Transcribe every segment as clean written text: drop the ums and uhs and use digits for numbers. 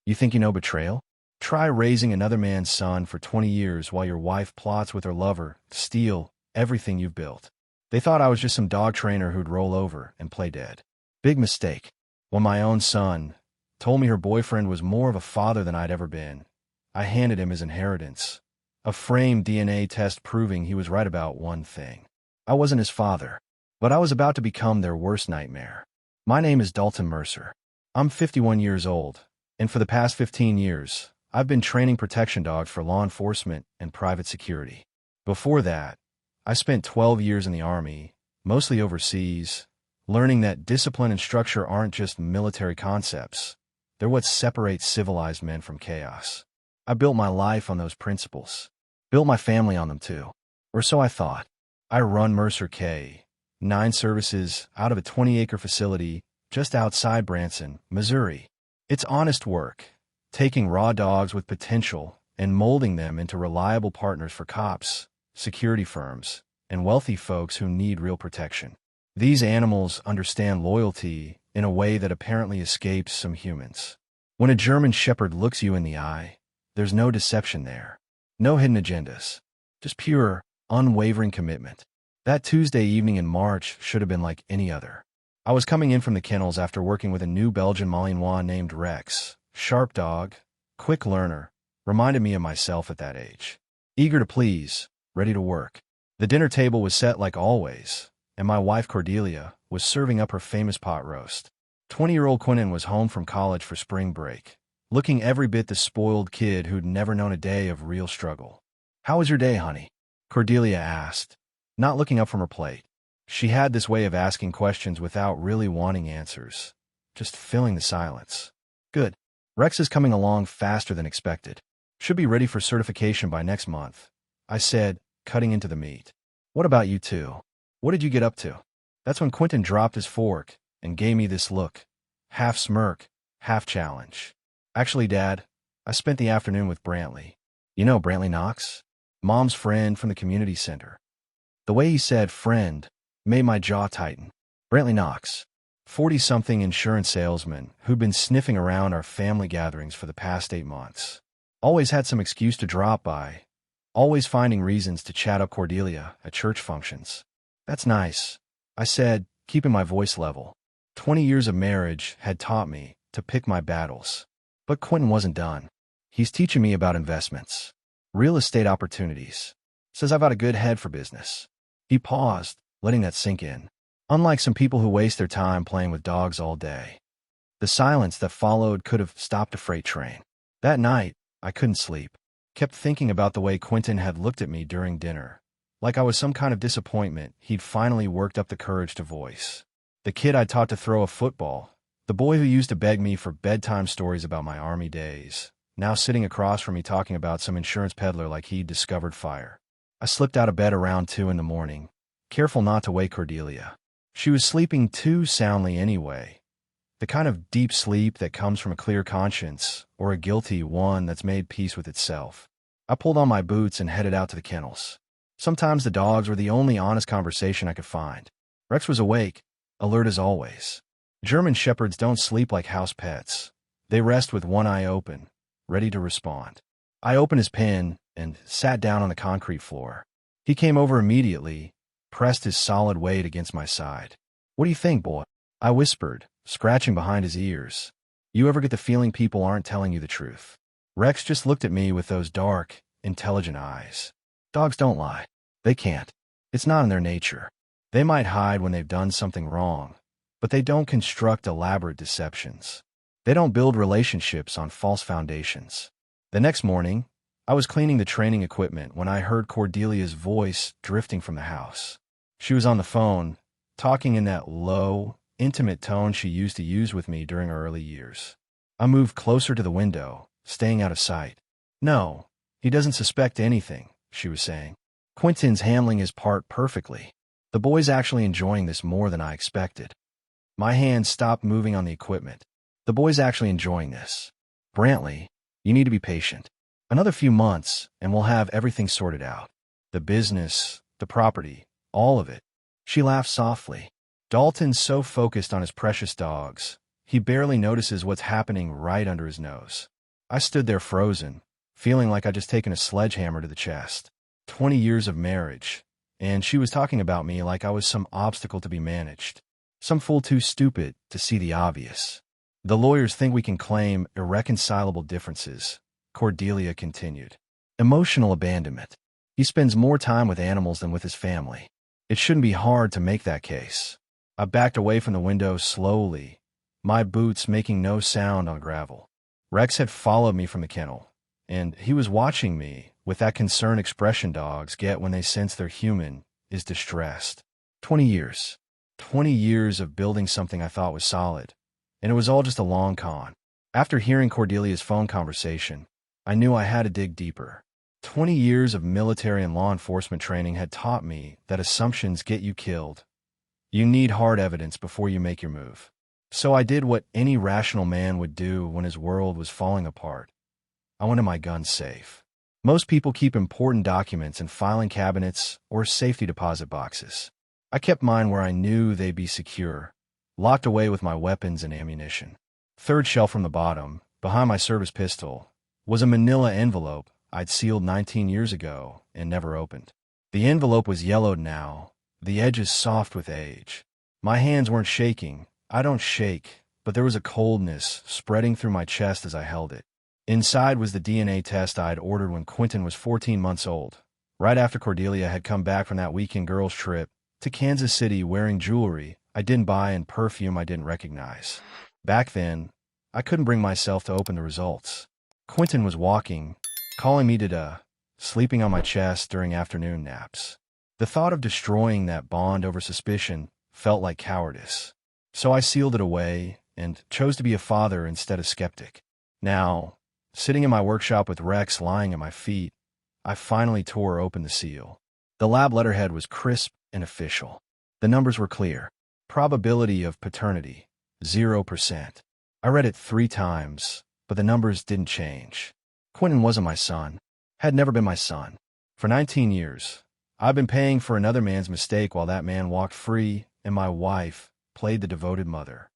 You think you know betrayal? Try raising another man's son for 20 years while your wife plots with her lover to steal everything you've built. They thought I was just some dog trainer who'd roll over and play dead. Big mistake. When my own son told me her boyfriend was more of a father than I'd ever been, I handed him his inheritance. A framed DNA test proving he was right about one thing. I wasn't his father, but I was about to become their worst nightmare. My name is Dalton Mercer. I'm 51 years old, and for the past 15 years, I've been training protection dogs for law enforcement and private security. Before that, I spent 12 years in the Army, mostly overseas, learning that discipline and structure aren't just military concepts. They're what separates civilized men from chaos. I built my life on those principles. Built my family on them too. Or so I thought. I run Mercer K. 9 services out of a 20-acre facility just outside Branson, Missouri. It's honest work, taking raw dogs with potential and molding them into reliable partners for cops, security firms, and wealthy folks who need real protection. These animals understand loyalty in a way that apparently escapes some humans. When a German Shepherd looks you in the eye, there's no deception there. No hidden agendas. Just pure, unwavering commitment. That Tuesday evening in March should have been like any other. I was coming in from the kennels after working with a new Belgian Malinois named Rex. Sharp dog, quick learner, reminded me of myself at that age. Eager to please, ready to work. The dinner table was set like always, and my wife Cordelia was serving up her famous pot roast. 20-year-old Quentin was home from college for spring break, looking every bit the spoiled kid who'd never known a day of real struggle. "How was your day, honey?" Cordelia asked, not looking up from her plate. She had this way of asking questions without really wanting answers, just filling the silence. "Good. Rex is coming along faster than expected. Should be ready for certification by next month," I said, cutting into the meat. "What about you two? What did you get up to?" That's when Quentin dropped his fork and gave me this look, half smirk, half challenge. "Actually, Dad, I spent the afternoon with Brantley. You know Brantley Knox? Mom's friend from the community center." The way he said friend made my jaw tighten. Brantley Knox, 40-something insurance salesman who'd been sniffing around our family gatherings for the past 8 months. Always had some excuse to drop by, always finding reasons to chat up Cordelia at church functions. "That's nice," I said, keeping my voice level. 20 years of marriage had taught me to pick my battles. But Quentin wasn't done. He's teaching me about investments, real estate opportunities. Says I've got a good head for business. He paused, letting that sink in. Unlike some people who waste their time playing with dogs all day. The silence that followed could have stopped a freight train. That night, I couldn't sleep. Kept thinking about the way Quentin had looked at me during dinner, like I was some kind of disappointment he'd finally worked up the courage to voice. The kid I'd taught to throw a football, the boy who used to beg me for bedtime stories about my Army days, now sitting across from me talking about some insurance peddler like he'd discovered fire. I slipped out of bed around 2 in the morning, careful not to wake Cordelia. She was sleeping too soundly anyway, the kind of deep sleep that comes from a clear conscience or a guilty one that's made peace with itself. I pulled on my boots and headed out to the kennels. Sometimes the dogs were the only honest conversation I could find. Rex was awake, alert as always. German Shepherds don't sleep like house pets. They rest with one eye open, ready to respond. I opened his pen and sat down on the concrete floor. He came over immediately, pressed his solid weight against my side. "What do you think, boy?" I whispered, scratching behind his ears. "You ever get the feeling people aren't telling you the truth?" Rex just looked at me with those dark, intelligent eyes. Dogs don't lie. They can't. It's not in their nature. They might hide when they've done something wrong, but they don't construct elaborate deceptions. They don't build relationships on false foundations. The next morning, I was cleaning the training equipment when I heard Cordelia's voice drifting from the house. She was on the phone, talking in that low, intimate tone she used to use with me during her early years. I moved closer to the window, staying out of sight. "No, he doesn't suspect anything," she was saying. "Quentin's handling his part perfectly. The boy's actually enjoying this more than I expected." My hands stopped moving on the equipment. "The boy's actually enjoying this. Brantley, you need to be patient. Another few months, and we'll have everything sorted out. The business, the property, all of it." She laughed softly. Dalton's so focused on his precious dogs, He barely notices what's happening right under his nose. I stood there frozen, feeling like I'd just taken a sledgehammer to the chest. 20 years of marriage, and she was talking about me like I was some obstacle to be managed. Some fool too stupid to see the obvious. The lawyers think we can claim irreconcilable differences, Cordelia continued. Emotional abandonment. He spends more time with animals than with his family. It shouldn't be hard to make that case. I backed away from the window slowly, my boots making no sound on gravel. Rex had followed me from the kennel, and he was watching me with that concerned expression dogs get when they sense their human is distressed. 20 years. 20 years of building something I thought was solid, and it was all just a long con. After hearing Cordelia's phone conversation, I knew I had to dig deeper. 20 years of military and law enforcement training had taught me that assumptions get you killed. You need hard evidence before you make your move. So I did what any rational man would do when his world was falling apart. I went to my gun safe. Most people keep important documents in filing cabinets or safety deposit boxes. I kept mine where I knew they'd be secure, locked away with my weapons and ammunition. Third shelf from the bottom, behind my service pistol, was a manila envelope I'd sealed 19 years ago and never opened. The envelope was yellowed now, the edges soft with age. My hands weren't shaking. I don't shake, but there was a coldness spreading through my chest as I held it. Inside was the DNA test I'd ordered when Quentin was 14 months old, right after Cordelia had come back from that weekend girls' trip to Kansas City wearing jewelry I didn't buy and perfume I didn't recognize. Back then, I couldn't bring myself to open the results. Quentin was walking, calling me to sleeping on my chest during afternoon naps. The thought of destroying that bond over suspicion felt like cowardice. So I sealed it away and chose to be a father instead of skeptic. Now, sitting in my workshop with Rex lying at my feet, I finally tore open the seal. The lab letterhead was crisp and official. The numbers were clear. Probability of paternity, 0%. I read it 3 times, but the numbers didn't change. Quentin wasn't my son, had never been my son. For 19 years, I've been paying for another man's mistake while that man walked free and my wife played the devoted mother.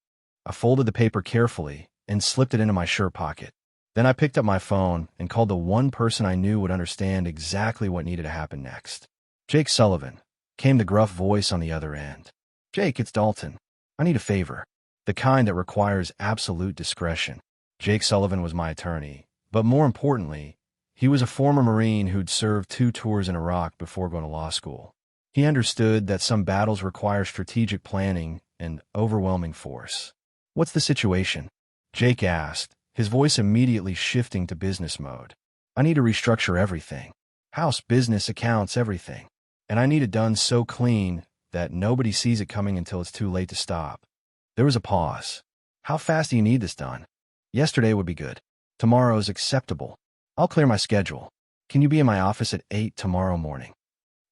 I folded the paper carefully and slipped it into my shirt pocket. Then I picked up my phone and called the one person I knew would understand exactly what needed to happen next. Jake Sullivan, came the gruff voice on the other end. Jake, it's Dalton. I need a favor. The kind that requires absolute discretion. Jake Sullivan was my attorney, but more importantly, he was a former Marine who'd served 2 tours in Iraq before going to law school. He understood that some battles require strategic planning and overwhelming force. What's the situation? Jake asked, his voice immediately shifting to business mode. I need to restructure everything. House, business, accounts, everything. And I need it done so clean that nobody sees it coming until it's too late to stop. There was a pause. How fast do you need this done? Yesterday would be good. Tomorrow's acceptable. I'll clear my schedule. Can you be in my office at 8 tomorrow morning?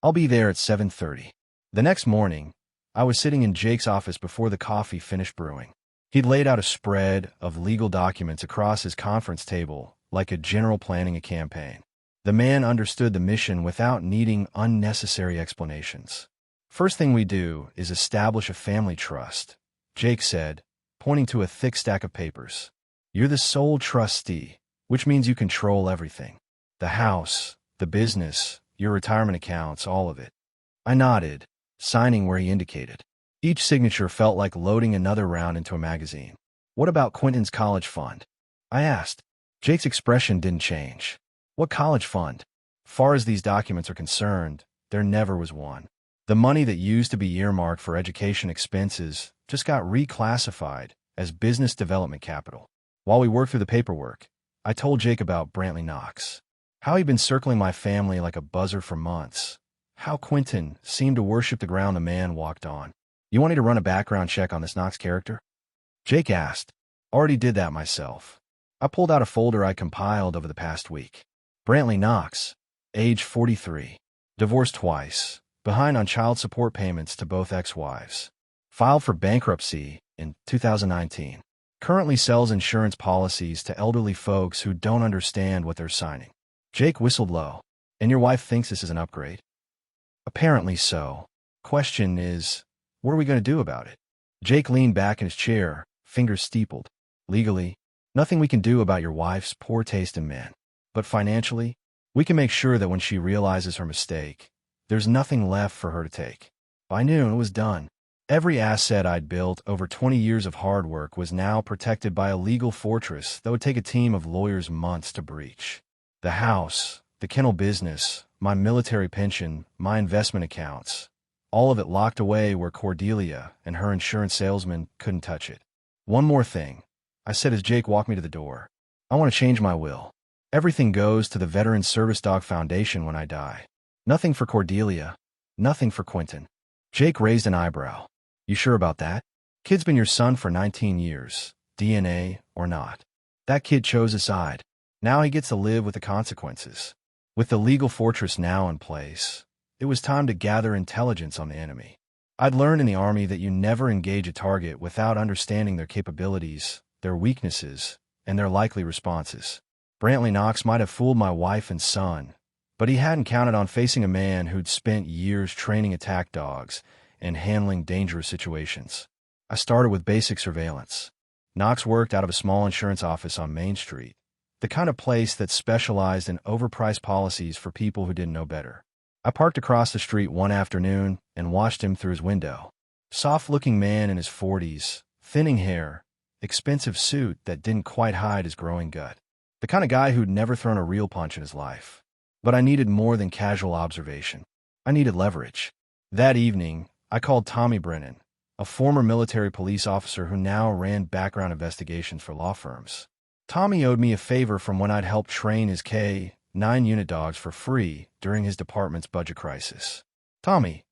I'll be there at 7:30. The next morning, I was sitting in Jake's office before the coffee finished brewing. He'd laid out a spread of legal documents across his conference table like a general planning a campaign. The man understood the mission without needing unnecessary explanations. First thing we do is establish a family trust, Jake said, pointing to a thick stack of papers. You're the sole trustee, which means you control everything. The house, the business, your retirement accounts, all of it. I nodded, signing where he indicated. Each signature felt like loading another round into a magazine. What about Quentin's college fund? I asked. Jake's expression didn't change. What college fund? Far as these documents are concerned, there never was one. The money that used to be earmarked for education expenses just got reclassified as business development capital. While we worked through the paperwork, I told Jake about Brantley Knox. How he'd been circling my family like a buzzer for months. How Quentin seemed to worship the ground the man walked on. You want me to run a background check on this Knox character? Jake asked. Already did that myself. I pulled out a folder I compiled over the past week. Brantley Knox, age 43, divorced twice, behind on child support payments to both ex-wives. Filed for bankruptcy in 2019. Currently sells insurance policies to elderly folks who don't understand what they're signing. Jake whistled low. And your wife thinks this is an upgrade? Apparently so. Question is, what are we going to do about it? Jake leaned back in his chair, fingers steepled. Legally, nothing we can do about your wife's poor taste in men. But financially, we can make sure that when she realizes her mistake, there's nothing left for her to take. By noon, it was done. Every asset I'd built over 20 years of hard work was now protected by a legal fortress that would take a team of lawyers months to breach. The house, the kennel business, my military pension, my investment accounts, all of it locked away where Cordelia and her insurance salesman couldn't touch it. One more thing, I said as Jake walked me to the door. I want to change my will. Everything goes to the Veteran Service Dog Foundation when I die. Nothing for Cordelia, nothing for Quentin. Jake raised an eyebrow. You sure about that? Kid's been your son for 19 years, DNA or not. That kid chose a side. Now he gets to live with the consequences. With the legal fortress now in place, it was time to gather intelligence on the enemy. I'd learned in the Army that you never engage a target without understanding their capabilities, their weaknesses, and their likely responses. Brantley Knox might have fooled my wife and son, but he hadn't counted on facing a man who'd spent years training attack dogs and handling dangerous situations. I started with basic surveillance. Knox worked out of a small insurance office on Main Street, the kind of place that specialized in overpriced policies for people who didn't know better. I parked across the street one afternoon and watched him through his window. Soft-looking man in his 40s, thinning hair, expensive suit that didn't quite hide his growing gut. The kind of guy who'd never thrown a real punch in his life. But I needed more than casual observation. I needed leverage. That evening, I called Tommy Brennan, a former military police officer who now ran background investigations for law firms. Tommy owed me a favor from when I'd helped train his K-9 unit dogs for free during his department's budget crisis. Tommy,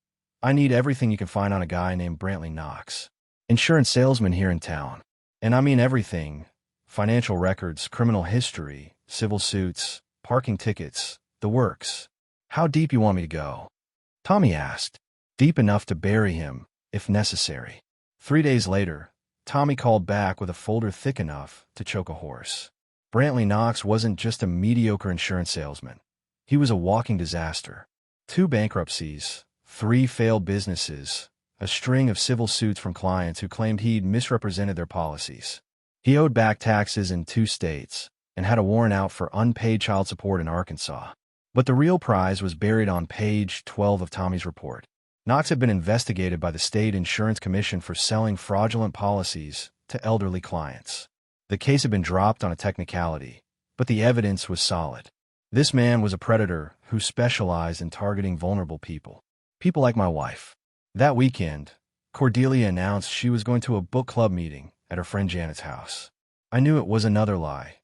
I need everything you can find on a guy named Brantley Knox, insurance salesman here in town. And I mean everything: financial records, criminal history, civil suits, parking tickets, the works. How deep you want me to go? Tommy asked. Deep enough to bury him, if necessary. 3 days later, Tommy called back with a folder thick enough to choke a horse. Brantley Knox wasn't just a mediocre insurance salesman. He was a walking disaster. 2 bankruptcies, 3 failed businesses, a string of civil suits from clients who claimed he'd misrepresented their policies. He owed back taxes in 2 states and had a warrant out for unpaid child support in Arkansas. But the real prize was buried on page 12 of Tommy's report. Knox had been investigated by the State Insurance Commission for selling fraudulent policies to elderly clients. The case had been dropped on a technicality, but the evidence was solid. This man was a predator who specialized in targeting vulnerable people. People like my wife. That weekend, Cordelia announced she was going to a book club meeting at her friend Janet's house. I knew it was another lie.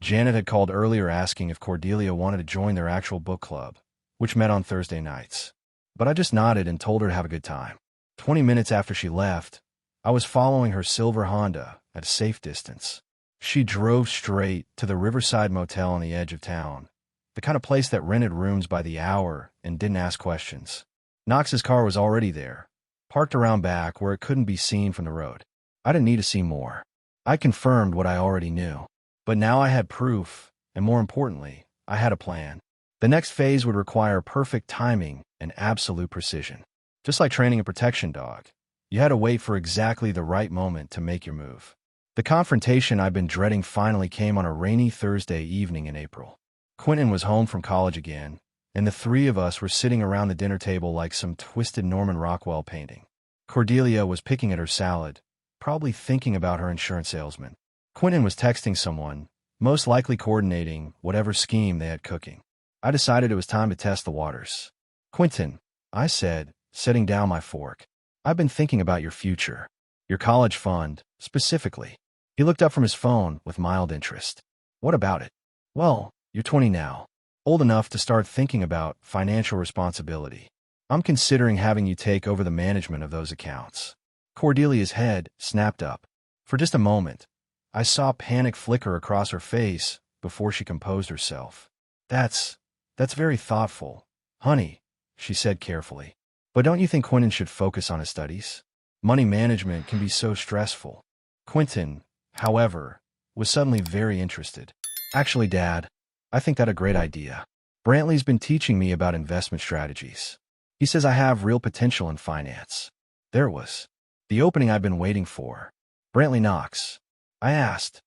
Janet had called earlier asking if Cordelia wanted to join their actual book club, which met on Thursday nights. But I just nodded and told her to have a good time. 20 minutes after she left, I was following her silver Honda at a safe distance. She drove straight to the Riverside Motel on the edge of town, the kind of place that rented rooms by the hour and didn't ask questions. Knox's car was already there, parked around back where it couldn't be seen from the road. I didn't need to see more. I confirmed what I already knew. But now I had proof, and more importantly, I had a plan. The next phase would require perfect timing and absolute precision. Just like training a protection dog, you had to wait for exactly the right moment to make your move. The confrontation I'd been dreading finally came on a rainy Thursday evening in April. Quentin was home from college again, and the 3 of us were sitting around the dinner table like some twisted Norman Rockwell painting. Cordelia was picking at her salad, probably thinking about her insurance salesman. Quentin was texting someone, most likely coordinating whatever scheme they had cooking. I decided it was time to test the waters. Quentin, I said, setting down my fork, I've been thinking about your future. Your college fund, specifically. He looked up from his phone with mild interest. What about it? Well, you're 20 now, old enough to start thinking about financial responsibility. I'm considering having you take over the management of those accounts. Cordelia's head snapped up. For just a moment, I saw panic flicker across her face before she composed herself. That's very thoughtful, honey, she said carefully. But don't you think Quentin should focus on his studies? Money management can be so stressful. Quentin, however, was suddenly very interested. Actually, Dad, I think that's a great idea. Brantley's been teaching me about investment strategies. He says I have real potential in finance. There it was. The opening I've been waiting for. Brantley Knox, I asked,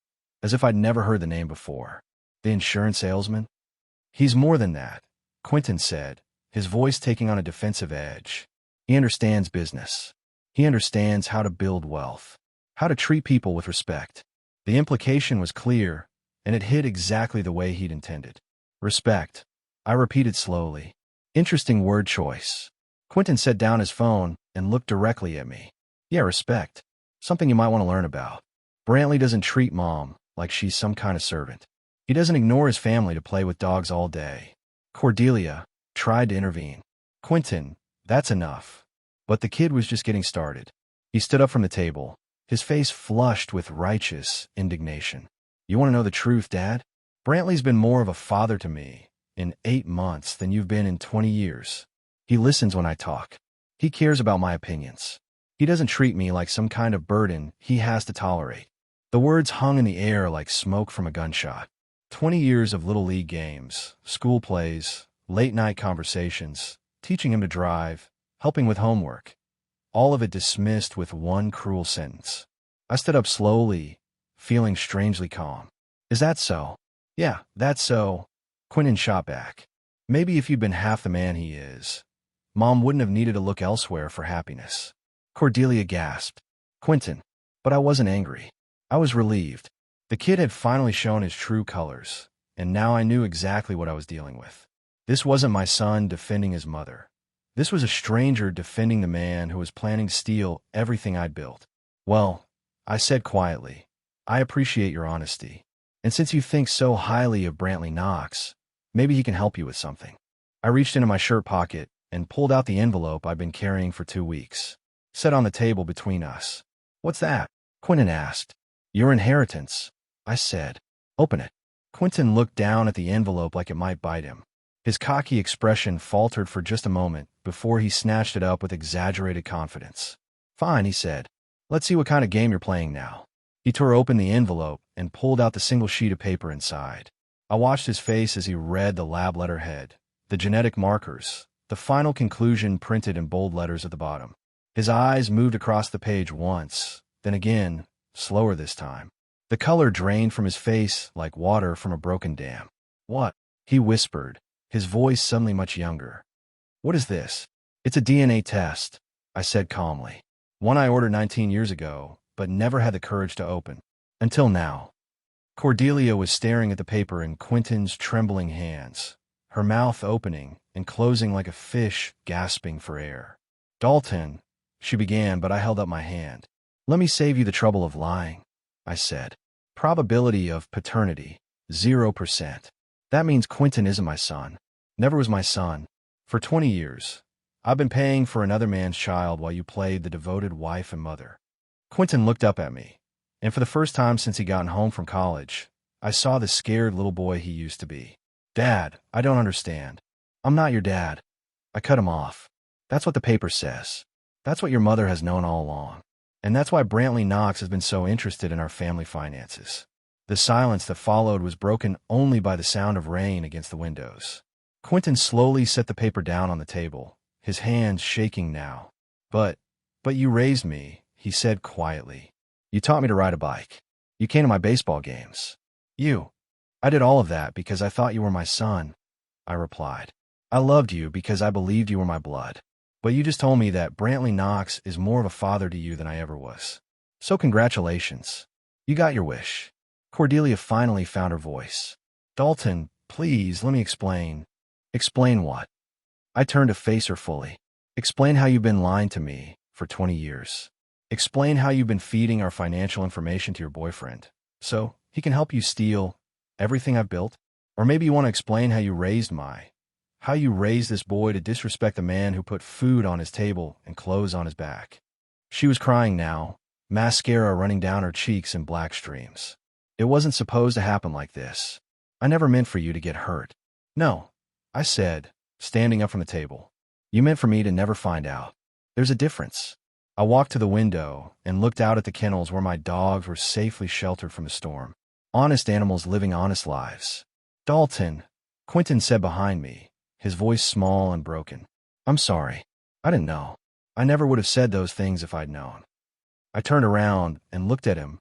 as if I'd never heard the name before. The insurance salesman? He's more than that, Quentin said, his voice taking on a defensive edge. He understands business. He understands how to build wealth, how to treat people with respect. The implication was clear, and it hit exactly the way he'd intended. Respect, I repeated slowly. Interesting word choice. Quentin set down his phone and looked directly at me. Yeah, respect. Something you might want to learn about. Brantley doesn't treat Mom like she's some kind of servant. He doesn't ignore his family to play with dogs all day. Cordelia tried to intervene. Quentin, that's enough. But the kid was just getting started. He stood up from the table, his face flushed with righteous indignation. You want to know the truth, Dad? Brantley's been more of a father to me in 8 months than you've been in 20 years. He listens when I talk. He cares about my opinions. He doesn't treat me like some kind of burden he has to tolerate. The words hung in the air like smoke from a gunshot. 20 years of Little League games, school plays, late-night conversations, teaching him to drive, helping with homework. All of it dismissed with one cruel sentence. I stood up slowly, feeling strangely calm. Is that so? Yeah, that's so. Quentin shot back. Maybe if you'd been half the man he is, Mom wouldn't have needed to look elsewhere for happiness. Cordelia gasped. Quentin. But I wasn't angry. I was relieved. The kid had finally shown his true colors, and now I knew exactly what I was dealing with. This wasn't my son defending his mother. This was a stranger defending the man who was planning to steal everything I'd built. Well, I said quietly, I appreciate your honesty. And since you think so highly of Brantley Knox, maybe he can help you with something. I reached into my shirt pocket and pulled out the envelope I'd been carrying for 2 weeks. Set on the table between us. What's that? Quentin asked. Your inheritance, I said. Open it. Quentin looked down at the envelope like it might bite him. His cocky expression faltered for just a moment before he snatched it up with exaggerated confidence. Fine, he said. Let's see what kind of game you're playing now. He tore open the envelope and pulled out the single sheet of paper inside. I watched his face as he read the lab letterhead, the genetic markers, the final conclusion printed in bold letters at the bottom. His eyes moved across the page once, then again, slower this time. The color drained from his face like water from a broken dam. What? He whispered, his voice suddenly much younger. What is this? It's a DNA test, I said calmly. One I ordered 19 years ago, but never had the courage to open. Until now. Cordelia was staring at the paper in Quentin's trembling hands, her mouth opening and closing like a fish gasping for air. Dalton, she began, but I held up my hand. Let me save you the trouble of lying, I said. Probability of paternity, 0%. That means Quentin isn't my son. Never was my son. For 20 years, I've been paying for another man's child while you played the devoted wife and mother. Quentin looked up at me, and for the first time since he'd gotten home from college, I saw the scared little boy he used to be. Dad, I don't understand. I'm not your dad. I cut him off. That's what the paper says. That's what your mother has known all along. And that's why Brantley Knox has been so interested in our family finances. The silence that followed was broken only by the sound of rain against the windows. Quentin slowly set the paper down on the table, his hands shaking now. But you raised me, he said quietly. You taught me to ride a bike. You came to my baseball games. I did all of that because I thought you were my son, I replied. I loved you because I believed you were my blood. But you just told me that Brantley Knox is more of a father to you than I ever was. So congratulations. You got your wish. Cordelia finally found her voice. Dalton, please, let me explain. Explain what? I turned to face her fully. Explain how you've been lying to me for 20 years. Explain how you've been feeding our financial information to your boyfriend, so he can help you steal everything I've built. Or maybe you want to explain how you raised this boy to disrespect the man who put food on his table and clothes on his back. She was crying now, mascara running down her cheeks in black streams. It wasn't supposed to happen like this. I never meant for you to get hurt. No, I said, standing up from the table. You meant for me to never find out. There's a difference. I walked to the window and looked out at the kennels where my dogs were safely sheltered from the storm. Honest animals living honest lives. Dalton, Quentin said behind me, his voice small and broken. I'm sorry. I didn't know. I never would have said those things if I'd known. I turned around and looked at him,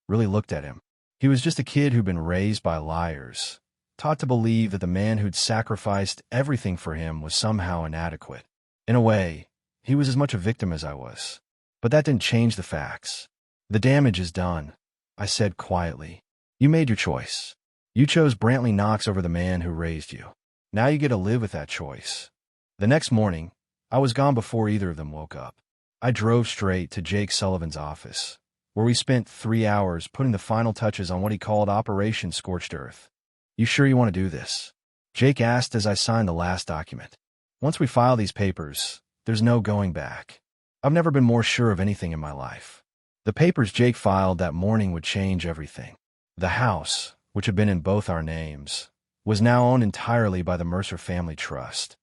really looked at him. He was just a kid who'd been raised by liars, taught to believe that the man who'd sacrificed everything for him was somehow inadequate. In a way, he was as much a victim as I was. But that didn't change the facts. The damage is done, I said quietly. You made your choice. You chose Brantley Knox over the man who raised you. Now you get to live with that choice. The next morning, I was gone before either of them woke up. I drove straight to Jake Sullivan's office, where we spent 3 hours putting the final touches on what he called Operation Scorched Earth. You sure you want to do this? Jake asked as I signed the last document. Once we file these papers, there's no going back. I've never been more sure of anything in my life. The papers Jake filed that morning would change everything. The house, which had been in both our names, was now owned entirely by the Mercer Family Trust,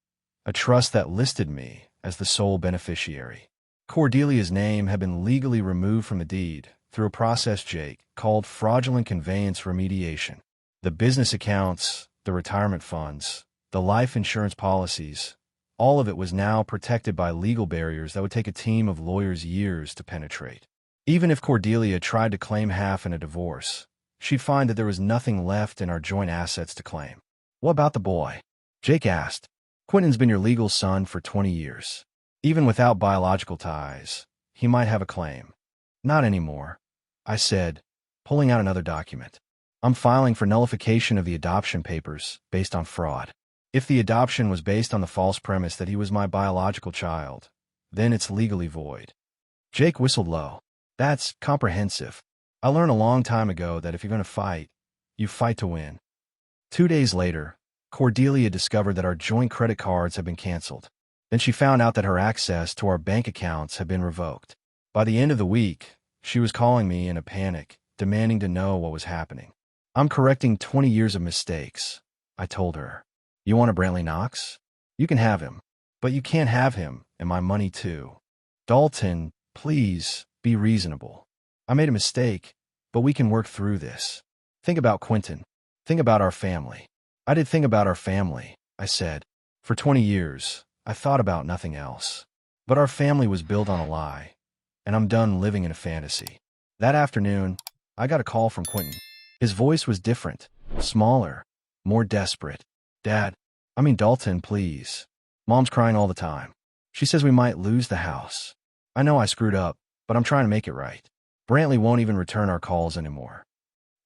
a trust that listed me as the sole beneficiary. Cordelia's name had been legally removed from the deed through a process Jake called fraudulent conveyance remediation. The business accounts, the retirement funds, the life insurance policies, all of it was now protected by legal barriers that would take a team of lawyers years to penetrate. Even if Cordelia tried to claim half in a divorce, she'd find that there was nothing left in our joint assets to claim. What about the boy? Jake asked. Quentin's been your legal son for 20 years. Even without biological ties, he might have a claim. Not anymore, I said, pulling out another document. I'm filing for nullification of the adoption papers based on fraud. If the adoption was based on the false premise that he was my biological child, then it's legally void. Jake whistled low. That's comprehensive. I learned a long time ago that if you're going to fight, you fight to win. 2 days later, Cordelia discovered that our joint credit cards had been canceled. Then she found out that her access to our bank accounts had been revoked. By the end of the week, she was calling me in a panic, demanding to know what was happening. I'm correcting 20 years of mistakes, I told her. You want a Brantley Knox? You can have him. But you can't have him and my money too. Dalton, please be reasonable. I made a mistake, but we can work through this. Think about Quentin. Think about our family. I did think about our family, I said. For 20 years, I thought about nothing else. But our family was built on a lie, and I'm done living in a fantasy. That afternoon, I got a call from Quentin. His voice was different, smaller, more desperate. Dalton, please. Mom's crying all the time. She says we might lose the house. I know I screwed up, but I'm trying to make it right. Brantley won't even return our calls anymore.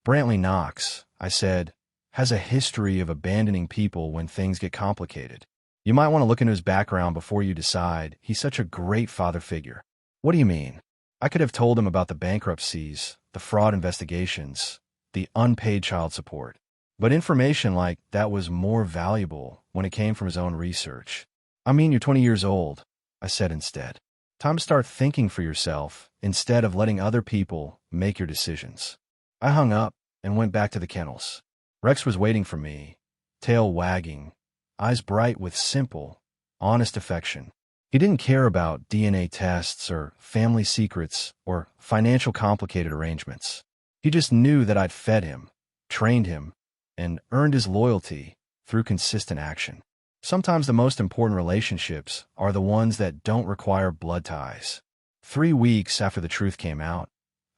Brantley Knox, I said, has a history of abandoning people when things get complicated. You might want to look into his background before you decide. He's such a great father figure. What do you mean? I could have told him about the bankruptcies, the fraud investigations, the unpaid child support. But information like that was more valuable when it came from his own research. I mean, you're 20 years old, I said instead. Time to start thinking for yourself instead of letting other people make your decisions. I hung up and went back to the kennels. Rex was waiting for me, tail wagging, eyes bright with simple, honest affection. He didn't care about DNA tests or family secrets or financial complicated arrangements. He just knew that I'd fed him, trained him, and earned his loyalty through consistent action. Sometimes the most important relationships are the ones that don't require blood ties. 3 weeks after the truth came out,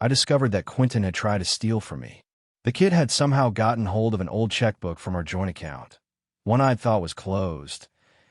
I discovered that Quentin had tried to steal from me. The kid had somehow gotten hold of an old checkbook from our joint account, one I'd thought was closed,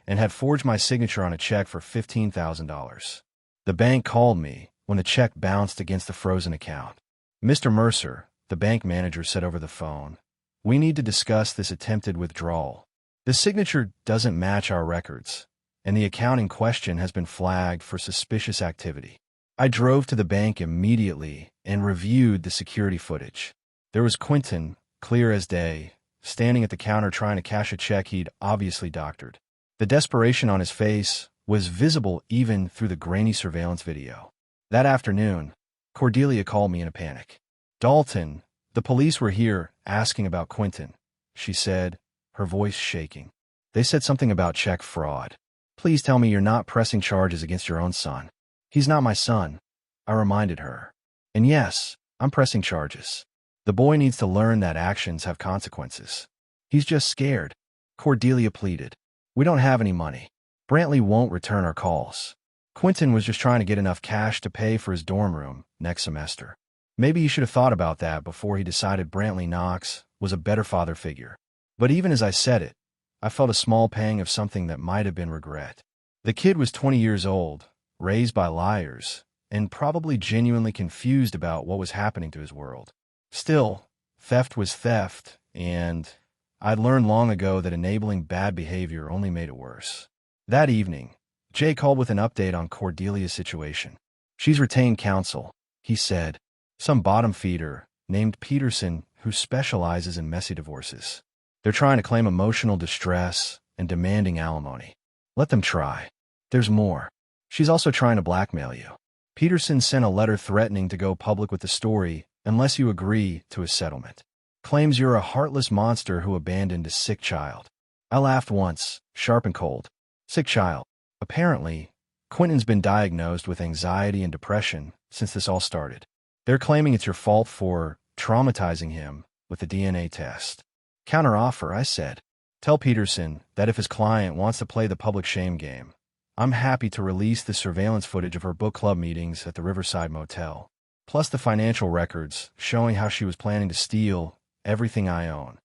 and had forged my signature on a check for $15,000. The bank called me when the check bounced against the frozen account. Mr. Mercer, the bank manager, said over the phone, "We need to discuss this attempted withdrawal. The signature doesn't match our records, and the account in question has been flagged for suspicious activity." I drove to the bank immediately and reviewed the security footage. There was Quentin, clear as day, standing at the counter trying to cash a check he'd obviously doctored. The desperation on his face was visible even through the grainy surveillance video. That afternoon, Cordelia called me in a panic. "Dalton, the police were here asking about Quentin," she said, her voice shaking. "They said something about check fraud. Please tell me you're not pressing charges against your own son." "He's not my son," I reminded her. "And yes, I'm pressing charges. The boy needs to learn that actions have consequences. He's just scared," Cordelia pleaded. "We don't have any money. Brantley won't return our calls." Quentin was just trying to get enough cash to pay for his dorm room next semester. Maybe he should have thought about that before he decided Brantley Knox was a better father figure. But even as I said it, I felt a small pang of something that might have been regret. The kid was 20 years old, raised by liars, and probably genuinely confused about what was happening to his world. Still, theft was theft, and I'd learned long ago that enabling bad behavior only made it worse. That evening, Jay called with an update on Cordelia's situation. "She's retained counsel," he said. "Some bottom feeder named Peterson who specializes in messy divorces. They're trying to claim emotional distress and demanding alimony. Let them try. There's more. She's also trying to blackmail you. Peterson sent a letter threatening to go public with the story unless you agree to a settlement. Claims you're a heartless monster who abandoned a sick child." I laughed once, sharp and cold. Sick child. Apparently, Quentin's been diagnosed with anxiety and depression since this all started. They're claiming it's your fault for traumatizing him with the DNA test. "Counteroffer," I said. "Tell Peterson that if his client wants to play the public shame game, I'm happy to release the surveillance footage of her book club meetings at the Riverside Motel, plus the financial records showing how she was planning to steal everything I own."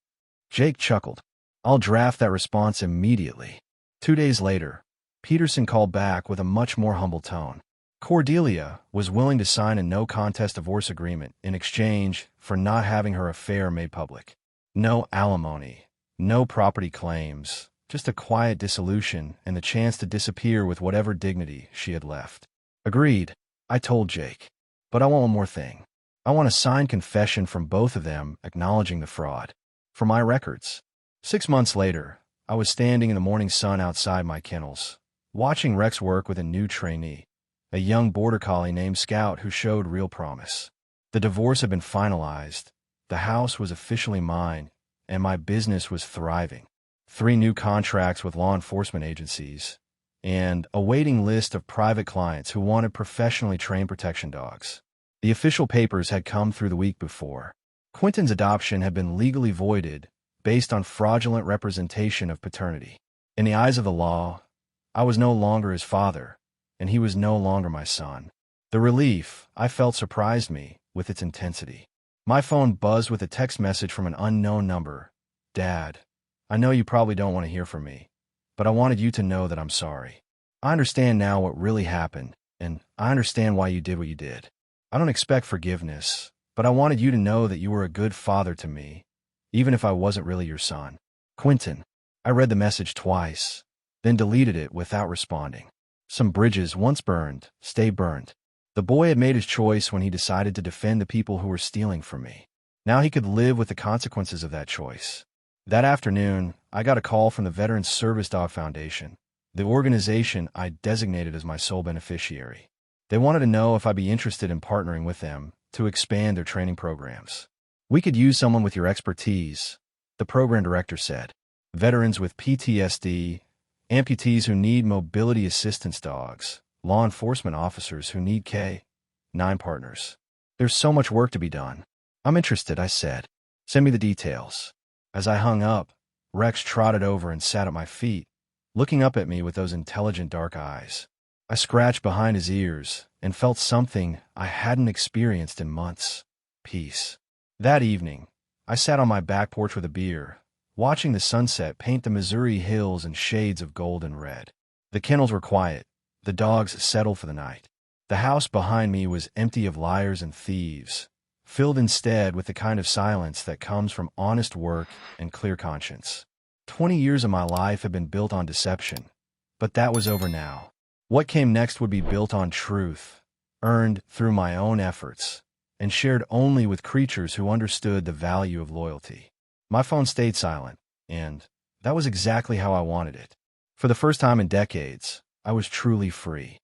Jake chuckled. "I'll draft that response immediately." 2 days later, Peterson called back with a much more humble tone. Cordelia was willing to sign a no-contest divorce agreement in exchange for not having her affair made public. No alimony, no property claims, just a quiet dissolution and the chance to disappear with whatever dignity she had left. "Agreed," I told Jake. "But I want one more thing. I want a signed confession from both of them acknowledging the fraud. For my records." 6 months later, I was standing in the morning sun outside my kennels, watching Rex work with a new trainee, a young border collie named Scout who showed real promise. The divorce had been finalized, the house was officially mine, and my business was thriving. 3 new contracts with law enforcement agencies, and a waiting list of private clients who wanted professionally trained protection dogs. The official papers had come through the week before. Quentin's adoption had been legally voided based on fraudulent representation of paternity. In the eyes of the law, I was no longer his father, and he was no longer my son. The relief I felt surprised me with its intensity. My phone buzzed with a text message from an unknown number. "Dad, I know you probably don't want to hear from me, but I wanted you to know that I'm sorry. I understand now what really happened, and I understand why you did what you did. I don't expect forgiveness, but I wanted you to know that you were a good father to me, even if I wasn't really your son. Quentin." I read the message twice, then deleted it without responding. Some bridges once burned, stay burned. The boy had made his choice when he decided to defend the people who were stealing from me. Now he could live with the consequences of that choice. That afternoon, I got a call from the Veterans Service Dog Foundation, the organization I designated as my sole beneficiary. They wanted to know if I'd be interested in partnering with them to expand their training programs. "We could use someone with your expertise," the program director said. "Veterans with PTSD, amputees who need mobility assistance dogs, law enforcement officers who need K-9 partners. There's so much work to be done." "I'm interested," I said. "Send me the details." As I hung up, Rex trotted over and sat at my feet, looking up at me with those intelligent dark eyes. I scratched behind his ears and felt something I hadn't experienced in months: peace. That evening, I sat on my back porch with a beer, watching the sunset paint the Missouri hills in shades of gold and red. The kennels were quiet, the dogs settled for the night. The house behind me was empty of liars and thieves, filled instead with the kind of silence that comes from honest work and clear conscience. 20 years of my life had been built on deception, but that was over now. What came next would be built on truth, earned through my own efforts, and shared only with creatures who understood the value of loyalty. My phone stayed silent, and that was exactly how I wanted it. For the first time in decades, I was truly free.